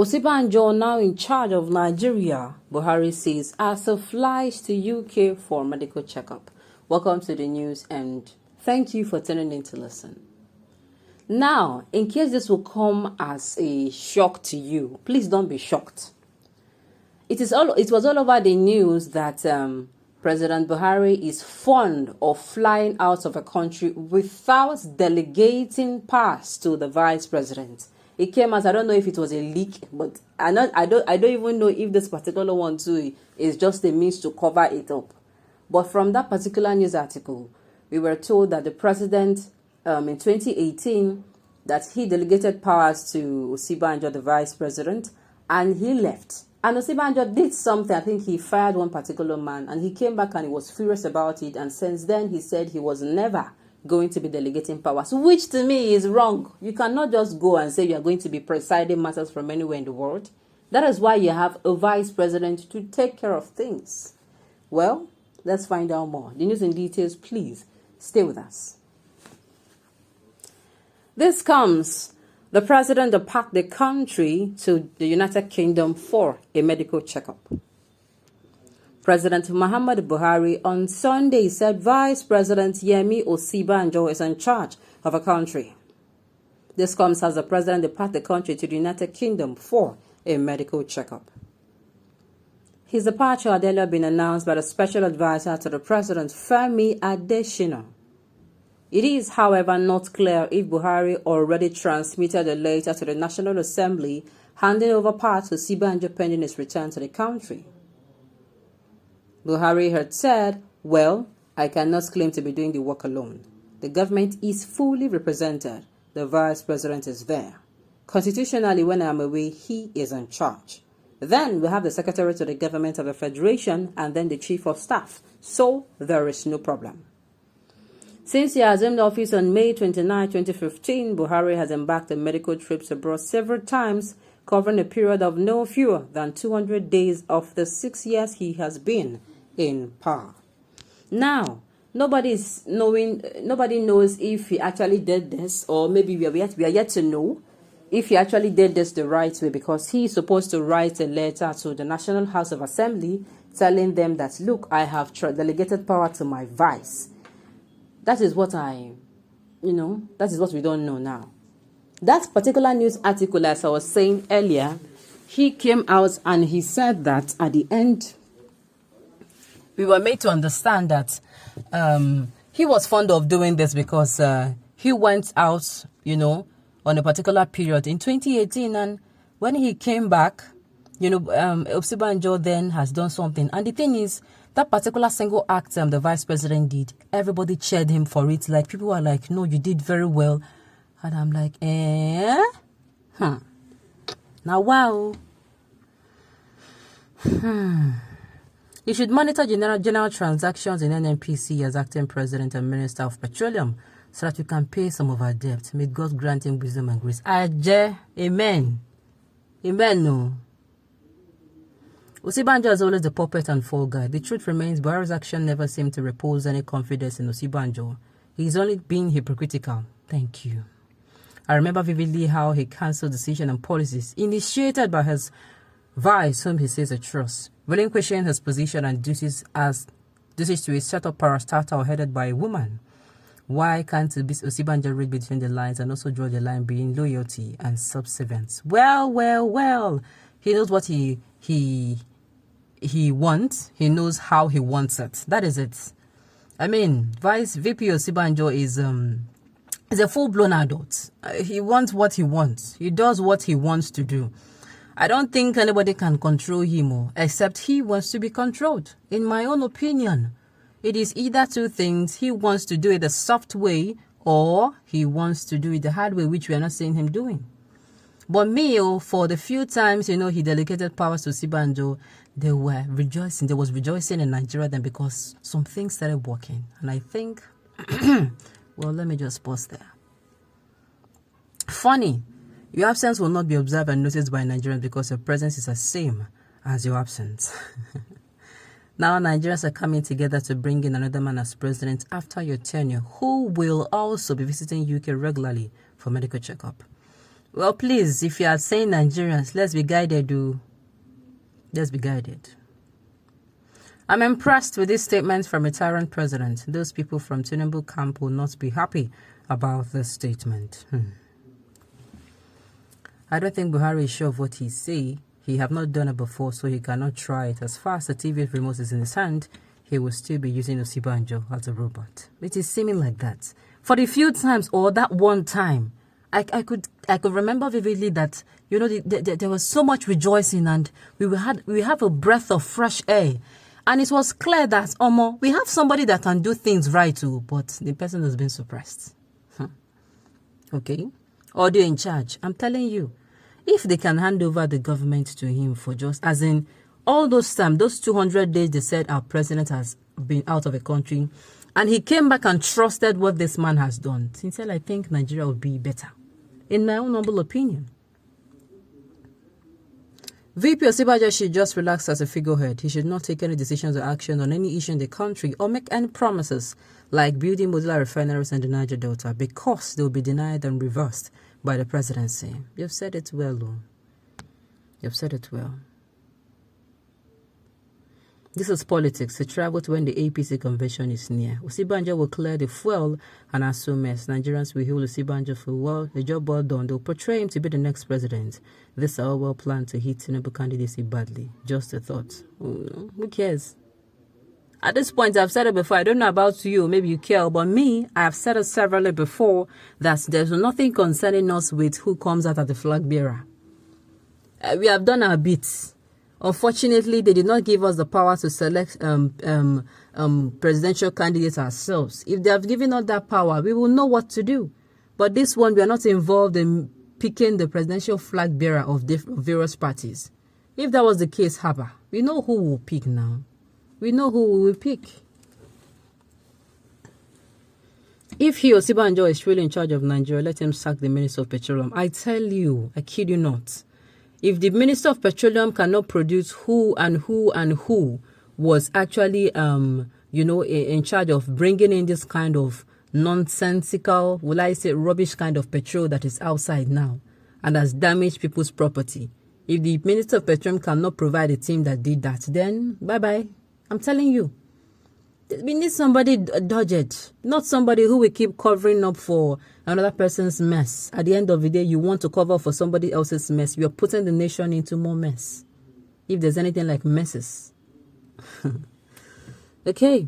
Osinbajo now in charge of Nigeria, Buhari says, also flies to UK for medical checkup. Welcome to the news and thank you for tuning in to listen. Now, in case this will come as a shock to you, please don't be shocked. It was all over the news that President Buhari is fond of flying out of a country without delegating pass to the vice president. It came as, I don't know if it was a leak, but I don't even know if this particular one too is just a means to cover it up. But from that particular news article, we were told that the president in 2018 that he delegated powers to Osinbajo, the vice president, and he left. And Osinbajo did something. I think he fired one particular man, and he came back and he was furious about it. And since then, he said he was never going to be delegating powers, which to me is wrong. You cannot just go and say you are going to be presiding matters from anywhere in the world. That is why you have a vice president to take care of things. Well, let's find out more. The news and details, please stay with us. This comes, the president departed the country to the United Kingdom for a medical checkup. President Muhammadu Buhari on Sunday said Vice President Yemi Osinbajo is in charge of a country. This comes as the president departed the country to the United Kingdom for a medical checkup. His departure had earlier been announced by the special advisor to the president, Femi Adesina. It is, however, not clear if Buhari already transmitted a letter to the National Assembly handing over power to Osinbajo pending his return to the country. Buhari had said, well, I cannot claim to be doing the work alone. The government is fully represented. The vice president is there. Constitutionally, when I am away, he is in charge. Then we have the secretary to the government of the federation and then the chief of staff. So there is no problem. Since he assumed office on May 29, 2015, Buhari has embarked on medical trips abroad several times, covering a period of no fewer than 200 days of the 6 years he has been in power. Now, nobody knows if he actually did this, or maybe we are yet to know if he actually did this the right way, because he is supposed to write a letter to the National House of Assembly telling them that, look, I have delegated power to my vice. That is what that is what we don't know now. That particular news article, as I was saying earlier, he came out and he said that at the end, we were made to understand that he was fond of doing this because he went out, on a particular period in 2018. And when he came back, Osinbajo then has done something. And the thing is, that particular single act the vice president did, everybody cheered him for it. Like, people were like, no, you did very well. And I'm like, Now, wow. You should monitor general transactions in NNPC as acting president and minister of petroleum so that you can pay some of our debt. May God grant him wisdom and grace. Amen. Amen, no. Osinbajo is always the puppet and fall guy. The truth remains, Buhari's action never seemed to repose any confidence in Osinbajo. He's only being hypocritical. Thank you. I remember vividly how he cancelled decisions and policies initiated by his vice, whom he says he trusts, relinquishing his position and duties to a set-up parastatal headed by a woman. Why can't Osinbajo read between the lines and also draw the line between loyalty and subservience? Well. He knows what he wants. He knows how he wants it. That is it. I mean, VP Osinbajo is a full-blown adult. He wants what he wants. He does what he wants to do. I don't think anybody can control him, except he wants to be controlled. In my own opinion, it is either two things. He wants to do it the soft way, or he wants to do it the hard way, which we are not seeing him doing. But me, for the few times, he delegated powers to Osinbajo, they were rejoicing. There was rejoicing in Nigeria then because some things started working. And I think, well, let me just pause there. Funny, your absence will not be observed and noticed by Nigerians because your presence is the same as your absence. Now Nigerians are coming together to bring in another man as president after your tenure, who will also be visiting UK regularly for medical checkup. Well, please, if you are saying Nigerians, let's be guided. Let's be guided. I'm impressed with this statement from a tyrant president. Those people from Tinubu camp will not be happy about this statement. I don't think Buhari is sure of what he say. He have not done it before, so he cannot try it. As far as the TV remote is in his hand, he will still be using Osinbajo as a robot. It is seeming like that. For the few times or that one time, I could remember vividly that, you know, there was so much rejoicing and we have a breath of fresh air. And it was clear that, we have somebody that can do things right too, but the person has been suppressed. Okay? Audio in charge. I'm telling you, if they can hand over the government to him for just, as in, all those time, those 200 days they said our president has been out of the country, and he came back and trusted what this man has done. Sincerely, I think Nigeria would be better. In my own humble opinion. VP Osinbajo should just relax as a figurehead. He should not take any decisions or action on any issue in the country or make any promises like building modular refineries in the Niger Delta because they will be denied and reversed by the presidency. You've said it well, Lou. You've said it well. This is politics. He traveled when the APC convention is near. Osinbajo will clear the fuel and assume mess. Nigerians will heal Osinbajo for well. The job well done. They'll portray him to be the next president. This is all well planned to hit Tinubu candidacy badly. Just a thought. Who cares? At this point, I've said it before. I don't know about you. Maybe you care. But me, I have said it severally before that there's nothing concerning us with who comes out as the flag bearer. We have done our bits. Unfortunately, they did not give us the power to select presidential candidates ourselves. If they have given us that power, we will know what to do. But this one, we are not involved in picking the presidential flag bearer of various parties. If that was the case, we know who we will pick now. We know who we will pick. If Osinbajo is really in charge of Nigeria, let him sack the Minister of Petroleum. I tell you, I kid you not. If the Minister of Petroleum cannot produce who was actually, in charge of bringing in this kind of nonsensical, will I say rubbish kind of petrol that is outside now and has damaged people's property. If the Minister of Petroleum cannot provide a team that did that, then bye-bye. I'm telling you. We need somebody dogged, not somebody who will keep covering up for another person's mess. At the end of the day, you want to cover for somebody else's mess. You're putting the nation into more mess. If there's anything like messes. Okay.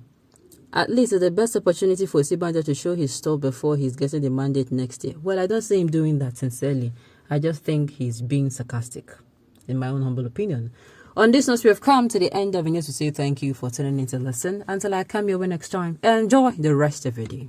At least it's the best opportunity for Osinbajo to show his stuff before he's getting the mandate next year. Well, I don't see him doing that sincerely. I just think he's being sarcastic, in my own humble opinion. On this note, we have come to the end of the news to say thank you for tuning in to listen. Until I come your way next time, enjoy the rest of your day.